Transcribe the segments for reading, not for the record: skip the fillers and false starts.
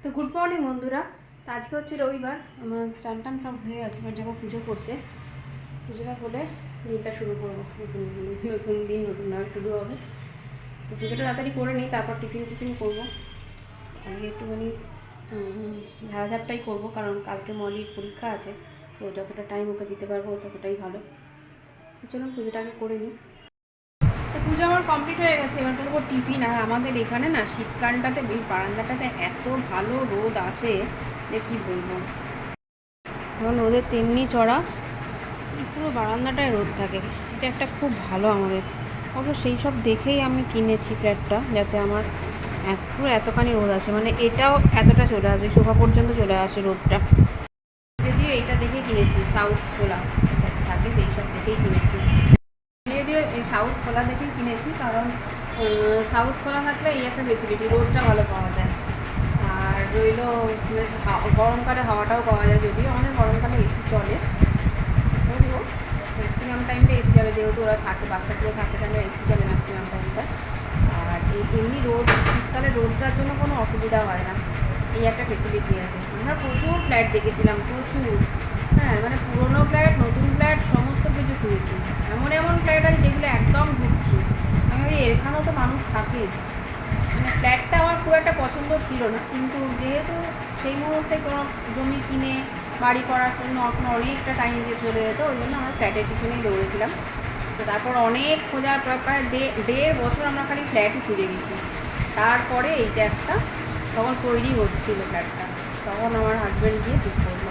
তো good morning বন্ধুরা। তো আজকে হচ্ছে রবিবার, আমার চান টান সব হয়ে গেছে। এবার যাবো পুজো করতে। পুজোটা হলে দিনটা শুরু করবো, নতুন দিন নতুনভাবে শুরু হবে। তো পুজোটা তাড়াতাড়ি করে নিই, তারপর টিফিন করবো। আজকে একটুখানি ঝাড়াঝাপটাই করবো, কারণ কালকে মলির পরীক্ষা আছে। তো যতটা টাইম ওকে দিতে পারবো ততটাই ভালো। চলুন পুজোটাকে করে নিই। তো পুজো আমার কমপ্লিট হয়ে গেছে, এবার করবো টিফিন। আর আমাদের এখানে না শীতকালটাতে বারান্দাটাতে এত ভালো রোদ আসে যে কী বলবো। এখন রোদের তেমনি চড়া, পুরো বারান্দাটায় রোদ থাকে। এটা একটা খুব ভালো আমাদের। অবশ্য সেই সব দেখেই আমি কিনেছি ফ্ল্যাটটা, যাতে আমার পুরো এতখানি রোদ আসে, মানে এটাও এতটা চলে আসবে, সোফা পর্যন্ত চলে আসে রোদটা। যদিও এইটা দেখে কিনেছি, সাউথ খোলা থাকে সেই সব দেখেই কিনেছি। যদিও এই সাউথ খোলা দেখেই কিনেছি, কারণ সাউথ খোলা থাকলে এই একটা ফেসিলিটি, রোদটা ভালো পাওয়া যায়। আর রইল গরমকালে হাওয়াটাও পাওয়া যায়, যদিও আমাদের গরমকালে এসি চলে, তবুও ম্যাক্সিমাম টাইমটা এসি চলে, যেহেতু ওরা থাকে, বাচ্চাগুলো থাকে, তাহলে এসি চলে ম্যাক্সিমাম টাইমটা। আর এমনি রোদ, শীতকালে রোদটার জন্য কোনো অসুবিধা হয় না, এই একটা ফেসিলিটি আছে। আমরা প্রচুর ফ্ল্যাট দেখেছিলাম, প্রচুর। হ্যাঁ, মানে পুরোনো ফ্ল্যাট, নতুন ফ্ল্যাট, সমস্ত কিছু ঘুরেছি। এমন এমন ফ্ল্যাট আছে যেগুলো একদম ঢুকছি, আমি ভাবি এখানেও তো মানুষ থাকে। মানে ফ্ল্যাটটা আমার খুব একটা পছন্দ ছিল না, কিন্তু যেহেতু সেই মুহূর্তে কোনো জমি কিনে বাড়ি করার জন্য এখন অনেকটা টাইম যে চলে যেত, ওই জন্য আমরা ফ্ল্যাটের পিছনেই দৌড়েছিলাম। তো তারপর অনেক খোঁজার প্রায় 1.5 বছর আমরা খালি ফ্ল্যাটই খুঁজে গেছি। তারপরে এইটা একটা তখন তৈরি হচ্ছিল ফ্ল্যাটটা, তখন আমার হাজব্যান্ড গিয়ে ঠিক করলো,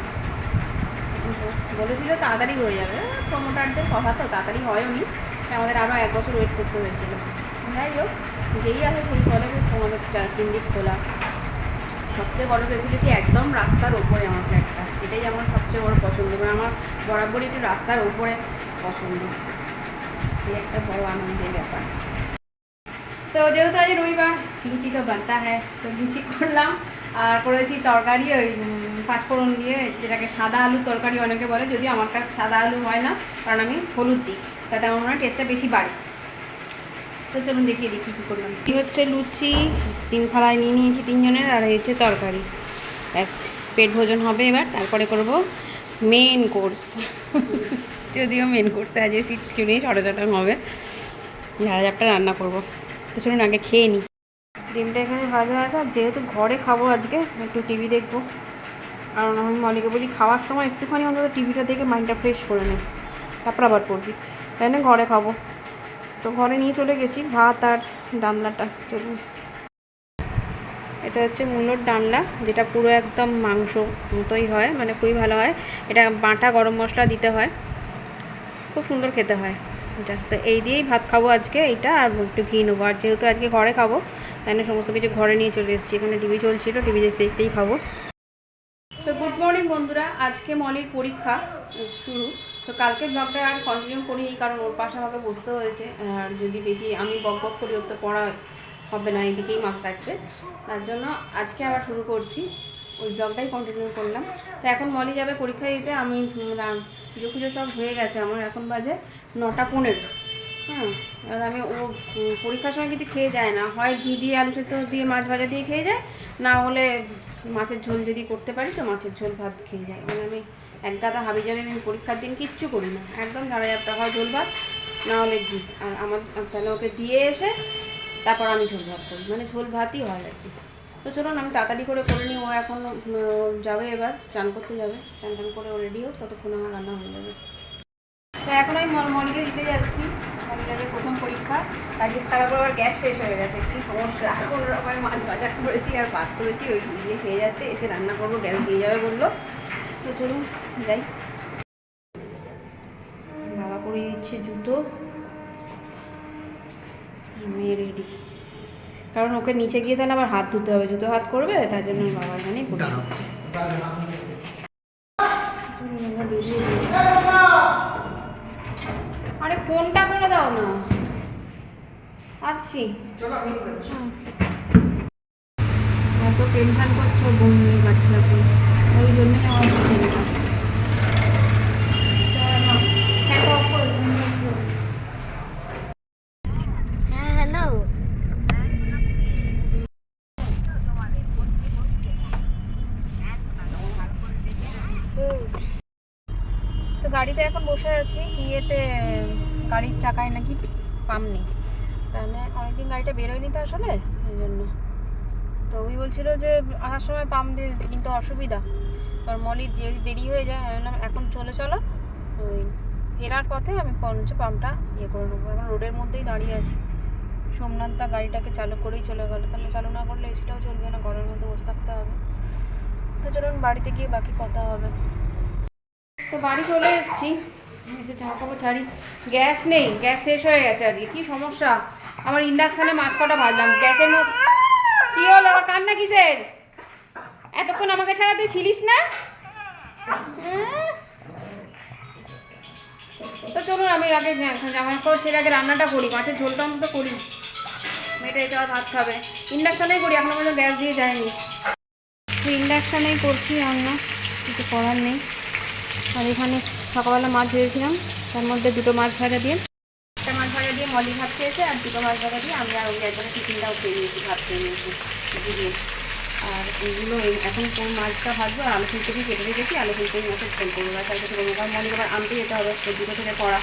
বলেছিল তাড়াতাড়ি হয়ে যাবে। প্রমোটারদের কথা তো তাড়াতাড়ি হয়নি, আমাদের আরও 1 বছর ওয়েট করতে হয়েছিল। যাই হোক, যেই আসে সেই বলে আমাদের 3 দিক খোলা। সবচেয়ে বড় ফেসিলিটি একদম রাস্তার ওপরে আমার ফ্ল্যাটটা, এটাই আমার সবচেয়ে বড় পছন্দ। মানে আমার বরাবরই একটু রাস্তার ওপরে পছন্দ, সে একটা বড় আনন্দের ব্যাপার। তো যেহেতু আজ রবিবার, লুচি তো বানতা হ্যাঁ, তো লুচি করলাম। আর করেছি তরকারি ওই 5 ফোড়ন দিয়ে, যেটাকে সাদা আলুর তরকারি অনেকে বলে, যদিও আমারটা সাদা আলু হয় না, কারণ আমি হলুদ দিই, তাতে আমার মনে হয় টেস্টটা বেশি বাড়ে। তো চলুন দেখিয়ে দিই কী কী করলাম। কী হচ্ছে লুচি 3 থালায় নিয়ে নিয়েছি 3 জনের, আর এই হচ্ছে তরকারি। ব্যাস, পেট ভোজন হবে এবার। তারপরে করব মেন কোর্স, যদিও মেন কোর্সে আজ খিচুড়ি ছোটো হবে, ঝাড়াঝাপটা রান্না করব। তো চলুন আগে খেয়ে নিই। ডিমটা এখানে ভাজা আছে, আর যেহেতু ঘরে খাবো আজকে, একটু টিভি দেখবো। কারণ আমি মলিকে বলি খাওয়ার সময় একটুখানি অন্তত টিভিটা দেখে মাইন্ডটা ফ্রেশ করে নেই, তারপর আবার পড়বি, তাই না ঘরে খাবো। তো ঘরে নিয়ে চলে গেছি ভাত আর ডালনাটা। চলুন, এটা হচ্ছে মূলোর ডালনা, যেটা পুরো একদম মাংস মতোই হয়, মানে খুবই ভালো হয়। এটা বাটা গরম মশলা দিতে হয়, খুব সুন্দর খেতে হয় এটা। তো এই দিয়েই ভাত খাবো আজকে, এইটা আর একটু ঘি নেবো। আর যেহেতু আজকে ঘরে খাবো, তাই না সমস্ত কিছু ঘরে নিয়ে চলে এসেছি। এখানে টিভি চলছিল, টিভি দেখতে দেখতেই খাবো। তো গুড মর্নিং বন্ধুরা, আজকে মলির পরীক্ষা শুরু। তো কালকে ব্লগটা আর কন্টিনিউ করিনি, কারণ ওর পাশে আমাকে বসতে হয়েছে। আর যদি বেশি আমি বক করি, ওর তো পড়া হবে না, এইদিকেই মাথা থাকবে। তার জন্য আজকে আবার শুরু করছি, ওই ব্লগটাই কন্টিনিউ করলাম। তো এখন মলি যাবে পরীক্ষা দিতে। আমি পুজো সব হয়ে গেছে আমার, এখন বাজে 9:15। হ্যাঁ, এবার আমি ও পরীক্ষার সময় কিছু খেয়ে যায় না, হয় ঘি দিয়ে আলু সেদ্ধ দিয়ে মাছ ভাজা দিয়ে খেয়ে যায়, না হলে মাছের ঝোল যদি করতে পারি তো মাছের ঝোল ভাত খেয়ে যায়। মানে আমি এক গাদা হাবি যাবে, আমি পরীক্ষার দিন কিচ্ছু করি না, একদম ঝাড়াঝাপটা, হয় ঝোল ভাত না হলে ঘি। আর আমার তাহলে ওকে দিয়ে এসে তারপর আমি ঝোল ভাত করি, মানে ঝোল ভাতই হয় আর কি। তো চলুন আমি তাড়াতাড়ি করে নিই, ও এখন যাবে, এবার চান করতে যাবে, চান টান করে ও রেডি হোক, ততক্ষণ আমার রান্না হয়ে যাবে। তো এখন আমি মনিকে দিতে যাচ্ছি, মনিকে প্রথম পরীক্ষা। আজকে তারপর আবার গ্যাস শেষ হয়ে গেছে, কী সমস্যা। এখন রকম মাছ ভাজা করেছি আর ভাত করেছি, ওই দিয়ে খেয়ে যাচ্ছে, এসে রান্না করবো, গ্যাস দিয়ে যাবে বললো। তো চলুন যাই। বাবা পরিয়ে দিচ্ছে জুতো, আমি রেডি, কারণ ওকে নিচে গিয়ে তাহলে আবার হাত ধুতে হবে, জুতো হাত করবে, তার জন্য বাবা এখানেই পরিয়ে দিচ্ছে। আরে ফোনটা করে দাও না, আসছি। এত টেনশন করছে, ঘুম নিয়ে পাচ্ছে এখন, ওই জন্যই আমার ছেলেটা। গাড়িতে এখন বসে আছি, ইয়েতে গাড়ির চাকায় নাকি পাম্প নেই, তাহলে অনেকদিন গাড়িটা বেরোয়নি তো আসলে ওই জন্য। তো ওই বলছিল যে আসার সময় পাম্প দিয়ে কিন্তু অসুবিধা, কারণ মলির যে দেরি হয়ে যায়। আমি বললাম এখন চলে চলো, ওই ফেরার পথে আমি হচ্ছে পাম্পটা ইয়ে করে নেবো। এখন রোডের মধ্যেই দাঁড়িয়ে আছি। সোমনাথ দা গাড়িটাকে চালু করেই চলে গেলো, তাহলে চালু না করলে এসিটাও চলবে না, ঘরের মধ্যে বসে থাকতে হবে। তো চলুন বাড়িতে গিয়ে বাকি কথা হবে। তো বাড়ি চলে এসেছি, এসে জামা কাপড় ছাড়ি। গ্যাস নেই, গ্যাস শেষ হয়ে গেছে আজকে। কী সমস্যা, আমার ইন্ডাকশানে মাছ কটা ভাজলাম, গ্যাসের মধ্যে কী হলো আবার কান্না কিসের? এতক্ষণ আমাকে ছাড়া তুই ছিলিস না? তো চলুন আমি আগে জামা কাপড় ছেড়ে আগে রান্নাটা করি, মাছের ঝোলটা অন্তত করি। মেয়েটা এসে আর ভাত খাবে, ইন্ডাকশানেই করি, এখনো পর্যন্ত গ্যাস দিয়ে যায়নি। ইন্ডাকশানেই করছি রান্না, কিছু করার নেই। আর এখানে সকালবেলা মাছ ভেজেছিলাম, তার মধ্যে দুটো মাছ ভাজা দিয়ে, একটা মাছ ভাজা দিয়ে মলি ভাত খেয়েছে, আর দুটো মাছ ভাজা দিয়ে আমি আর ওই একজনের টিফিনটাও খেয়ে নিয়েছি, ভাত খেয়ে নিয়েছি দিয়ে। আর এইগুলো এখন কোন মাছটা ভাজবো, আর আলু ফুলকপি কেটে রেখেছি, আলু ফুলকপি মাছের ঝোল করবো, আর কিছু করবো। কারণ মলিকে আবার আনতে যেতে হবে, তো দুটো থেকে পড়া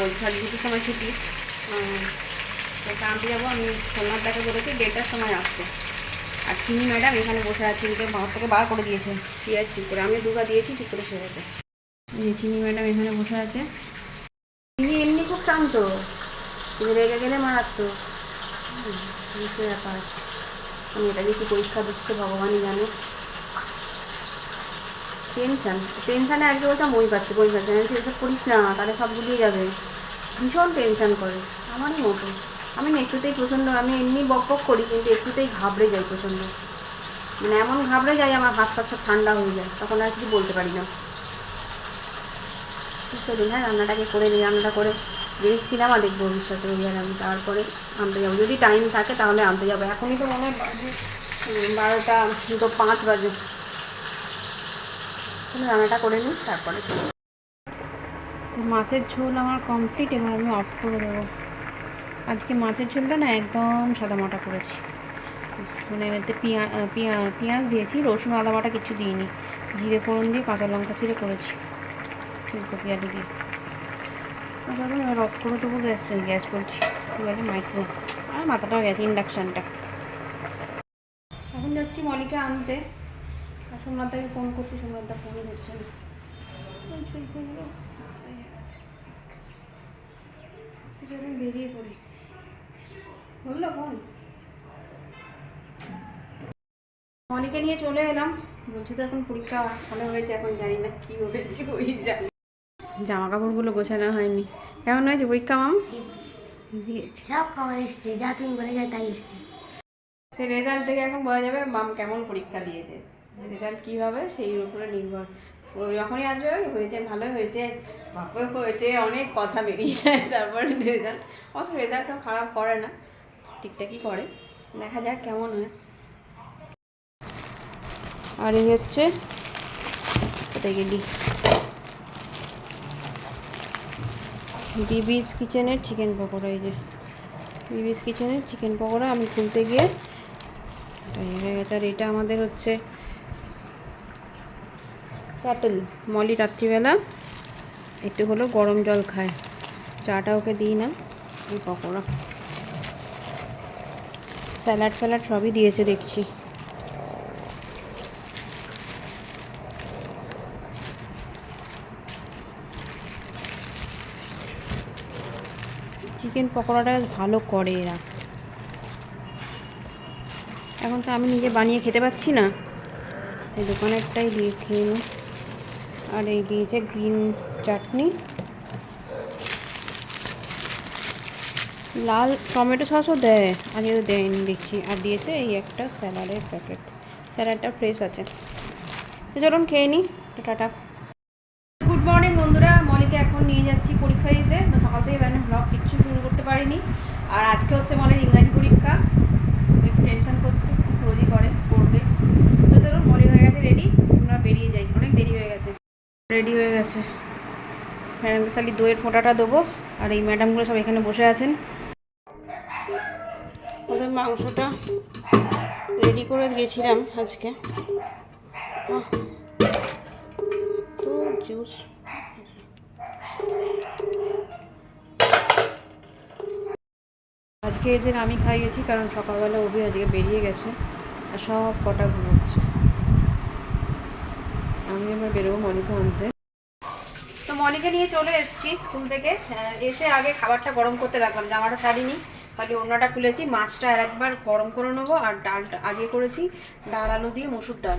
বলছি, 2:30 সময় ছুটি, ওটা আনতে যাবো। আমি সোমনাথদাকে বলেছি 1:30টার সময় আসতে। আর চিনি ম্যাডাম এখানে বসে আছে, বাঁশ থেকে বার করে দিয়েছে পেঁয়াজ ঠিক করে, আমি দুগা দিয়েছি ঠিক করে সেরেছে। এই চিনি ম্যাডাম এখানে বসে আছে। চিনি এমনি খুব শান্ত, তুমি রেগে গেলে মারাত্মক ব্যাপার। আমি এটা দিয়ে কি পরীক্ষা দিচ্ছে ভগবানই জানে। টেনশানে আজকে বলছে মই পাচ্ছে আমি এসব করিস না, তাহলে সব গুলিয়ে যাবে। ভীষণ টেনশান করে, আমারই মতো। আমি না একটুতেই প্রচণ্ড, আমি এমনি বক করি, কিন্তু একটুতেই ঘাবড়ে যাই প্রচণ্ড, মানে এমন ঘাবড়ে যাই আমার হাত পাত সব ঠান্ডা হয়ে যায়, তখন আর কিছু বলতে পারি না। চলুন হ্যাঁ রান্নাটাকে করে নিই, রান্নাটা করে জিনিস সিনেমা দেখবো ভবিষ্যতে ওই, আর আমি তারপরে আনতে যাবো, যদি টাইম থাকে তাহলে আনতে যাবো। এখনই তো মনে হয় বাজে 12:05 বাজে। রান্নাটা করে নিই তারপরে। তো মাছের ঝোল আমার কমপ্লিট, এবার আমি অফ করে দেবো। আজকে মাছের ঝোলটা না একদম সাদামাটা করেছি, মানে এতে পেঁয়াজ দিয়েছি, রসুন আদা বাটা কিছু দিইনি, জিরে ফোড়ন দিয়ে কাঁচা লঙ্কা ছিঁড়ে করেছি, ফুলকপি আলু দিয়ে। এবার অফ করে দেবো গ্যাস বলছি, এবারে মাইক্রো আর মাথাটাও গেছে ইন্ডাকশানটা। এখন যাচ্ছি মলিকে আনতে, আর সোমনাথদাকে ফোন করছি, সোমনাথদা ফোনই হচ্ছে না। বেরিয়ে পড়ি, বললো ফোন। মনিকে নিয়ে চলে এলাম, বলছি তো এখন পরীক্ষা ভালো হয়েছে, এখন জানি না কী হয়েছে ওই জানি। জামা কাপড়গুলো গোছানো হয়নি। কেমন হয়েছে পরীক্ষা মাম? সব খবর এসছে, যা তুমি বলে যায় তাই এসছে। সে রেজাল্ট দেখে এখন বোঝা যাবে মাম কেমন পরীক্ষা দিয়েছে, রেজাল্ট কী হবে সেই উপরে নির্ভর। যখনই আসবে হয়েছে ভালো হয়েছে, বাপে হয়েছে, অনেক কথা বেরিয়ে যায় তারপরে রেজাল্ট। অবশ্য রেজাল্টও খারাপ করে না, ঠিকঠাকই করে, দেখা যাক কেমন হয়। আর এই হচ্ছে কোথায় গেলি বিবিস কিচেনের চিকেন পকোড়া। এই যে বিবিস কিচেনের চিকেন পকোড়া আমি খুলতে গিয়ে আর এটা আমাদের হচ্ছে ক্যাটল। মলি রাত্রিবেলা একটু হলো গরম জল খায়, চাটা ওকে দিই না। এই পকোড়া স্যালাড ফ্যালাড সবই দিয়েছে দেখছি। চিকেন পকোড়াটা ভালো করে এরা। এখন তো আমি নিজে বানিয়ে খেতে পাচ্ছি না, এই দোকানেরটাই দিয়ে খেয়ে নিই। আর এই দিয়েছে গ্রিন চাটনি, লাল টমেটো সসও দেয়, আগে তো দেয়নি দেখছি। আর দিয়েছে এই একটা স্যালাডের প্যাকেট, স্যালাডটা ফ্রেশ আছে। তো চলুন খেয়ে নিই, টাটা। গুড মর্নিং বন্ধুরা, মলিকে এখন নিয়ে যাচ্ছি পরীক্ষা দিতে। তো সকাল থেকে ব্লগ কিচ্ছু শুরু করতে পারিনি, আর আজকে হচ্ছে মলির ইংরাজি পরীক্ষা, একটু টেনশন করছে, রোজই করবে। তো চলুন মলি হয়ে গেছে রেডি, আমরা বেরিয়ে যাই, অনেক দেরি হয়ে গেছে। রেডি হয়ে গেছে, ম্যাডামকে খালি দইয়ের ফোঁটাটা দেবো। আর এই ম্যাডামগুলো সব এখানে বসে আছেন, ওদের মাংসটা রেডি করে দিয়েছিলাম আজকে। তো জুস আজকে এদের আমি খাইয়েছি, কারণ সকালবেলা অভি আজকে বেরিয়ে গেছে আর সব কটা ঘুমোচ্ছে। আমি এবার বেরোবো মনিকে আনতে। তো মনিকে নিয়ে চলে এসেছি স্কুল থেকে। এসে আগে খাবারটা গরম করতে রাখলাম, জামাটা ছাড়িনি, খালি ওড়নাটা খুলেছি। মাছটা আর একবার গরম করে নেবো। আর ডালটা আজকে করেছি ডাল আলু দিয়ে মুসুর ডাল,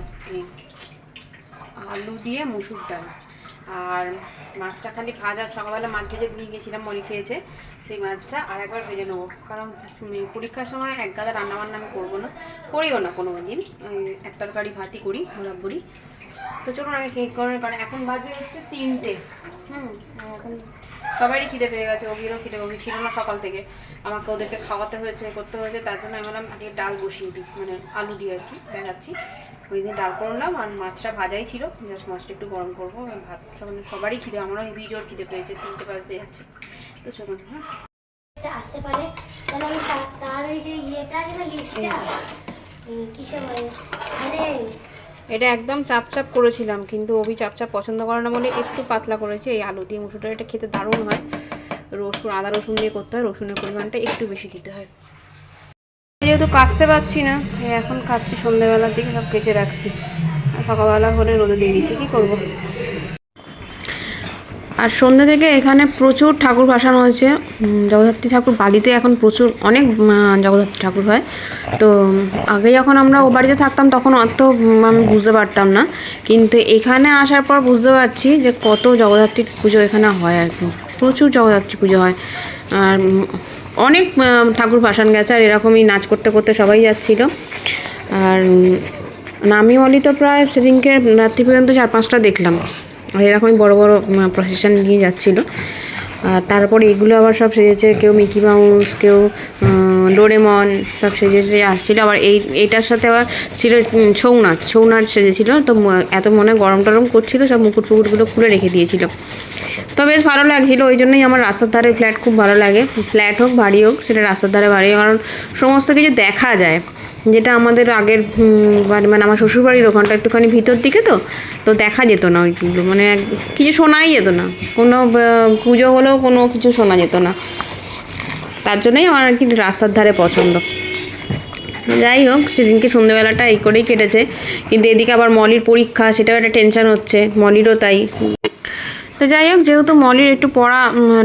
আলু দিয়ে মুসুর ডাল। আর মাছটা খালি ভাজা, সকালবেলা মাছ ভেজে দিয়ে গেছিলাম, মনি খেয়েছে, সেই মাছটা আর একবার ভেজে নেবো। কারণ পরীক্ষার সময় এক গাদা রান্নাবান্না আমি করবো না, করিও না কোনো দিন, এক তরকারি ভাতই করি বরাবরই। তো চলুন আগে কেক করে, কারণ এখন বাজে হচ্ছে 3টে। এখন সবারই খিদে পেয়ে গেছে, অভিরও খিদে, অভি ছিল না সকাল থেকে, আমাকে ওদেরকে খাওয়াতে হয়েছে, করতে হয়েছে, তার জন্য আমি বললাম আজকে ডাল বসিয়ে দিই, মানে আলু দিয়ে আর কি দেখাচ্ছি। ওই দিন ডাল করলাম, আর মাছটা ভাজাই ছিল, জাস্ট মাছটা একটু গরম করবো। ভাত মানে সবারই খিদে, আমারও হেভি জোর খিদে পেয়েছে, 3টে বাজতে যাচ্ছে। তো চলুন। হ্যাঁ, আসতে পারে তাহলে আমি তার ওই যে ইয়েটা আছে না, লিস্টটা কিসে বলে মানে এটা একদম চাপ চাপ করেছিলাম, কিন্তু অভি চাপ চাপ পছন্দ করে না বলে একটু পাতলা করেছে। এই আলু দিয়ে মুসুরটা এটা খেতে দারুণ হয়। রসুন, আদা রসুন দিয়ে করতে হয়, রসুনের পরিমাণটা একটু বেশি দিতে হয়। যেহেতু কাচতে পারছি না, এখন কাচ্ছি, সন্ধ্যেবেলার দিকে সব কেচে রাখছি, আর সকালবেলা হলে রোদে দিয়ে দিচ্ছি, কী করবো। আর সন্ধ্যে থেকে এখানে প্রচুর ঠাকুর ভাসানো হয়েছে, জগদ্ধাত্রী ঠাকুর। বাড়িতে এখন প্রচুর অনেক জগদ্ধাত্রী ঠাকুর হয়। তো আগে যখন আমরা ও বাড়িতে থাকতাম তখন অত আমি বুঝতে পারতাম না, কিন্তু এখানে আসার পর বুঝতে পারছি যে কত জগদ্ধাত্রী পুজো এখানে হয় আর কি, প্রচুর জগদ্ধাত্রী পুজো হয়। আর অনেক ঠাকুর ভাসান গেছে, আর এরকমই নাচ করতে করতে সবাই যাচ্ছিলো। আর নামি অলি তো প্রায় সেদিনকে রাত্রি পর্যন্ত 4-5টা দেখলাম, আর এরকমই বড় বড় প্রসেশন নিয়ে যাচ্ছিলো। আর তারপরে এগুলো আবার সব সেজেছে, কেউ মিকি মাউস, কেউ ডোরেমন, সব সেজে সেজে আসছিলো। আবার এইটার সাথে আবার ছিল ছৌ নাচ সেজেছিলো। তো এত মনে গরম টরম করছিলো, সব মুকুট ফুকুটগুলো খুলে রেখে দিয়েছিল। তো বেশ ভালো লাগছিলো, ওই জন্যই আমার রাস্তার ধারে ফ্ল্যাট খুব ভালো লাগে। ফ্ল্যাট হোক বাড়ি হোক, সেটা রাস্তার ধারে বাড়ি, কারণ সমস্ত কিছু দেখা যায়। যেটা আমাদের আগের মানে আমার শ্বশুরবাড়ির ওখানটা একটুখানি ভিতর দিকে, তো দেখা যেত না ওইগুলো, মানে কিছু শোনাই যেত না, কোনো পুজো হলেও কোনো কিছু শোনা যেত না। তার জন্যই আমার আর কি রাস্তার ধারে পছন্দ। যাই হোক, সেদিনকে সন্ধ্যেবেলাটা এই করেই কেটেছে। কিন্তু এদিকে আবার মলির পরীক্ষা, সেটাও একটা টেনশন হচ্ছে, মলিরও তাই। তো যাই হোক, যেহেতু মলির একটু পড়া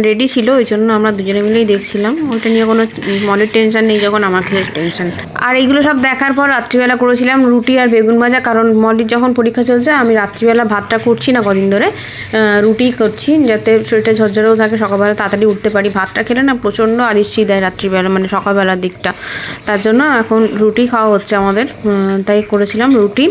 রেডি ছিল, ওই জন্য আমরা দুজনে মিলেই দেখছিলাম। ওইটা নিয়ে কোনো মলির টেনশন নেই, যখন আমাকে টেনশন। আর এইগুলো সব দেখার পর রাত্রিবেলা করেছিলাম রুটি আর বেগুন ভাজা, কারণ মলির যখন পরীক্ষা চলছে আমি রাত্রিবেলা ভাতটা করছি না কদিন ধরে, রুটি করছি, যাতে শরীরটা ঝরঝরেও থাকে, সকালবেলা তাড়াতাড়ি উঠতে পারি। ভাতটা খেলে না প্রচণ্ড আলিস্যি দেয় রাত্রিবেলা, মানে সকালবেলার দিকটা। তার জন্য এখন রুটি খাওয়া হচ্ছে আমাদের, তাই করেছিলাম রুটি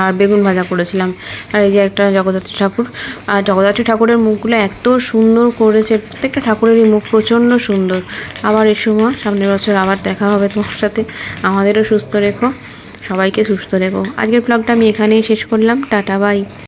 আর বেগুন ভাজা করেছিলাম। আর এই যে একটা জগদ্ধাত্রী ঠাকুর, আর জগদ্ধাত্রী ঠাকুরের মুখগুলো এত সুন্দর করেছে, প্রত্যেকটা ঠাকুরেরই মুখ প্রচণ্ড সুন্দর। আবার এর সময় সামনের বছর আবার দেখা হবে তোমার সাথে। আমাদেরও সুস্থ রেখো, সবাইকে সুস্থ রেখো। আজকের ব্লগটা আমি এখানেই শেষ করলাম, টাটা বাই।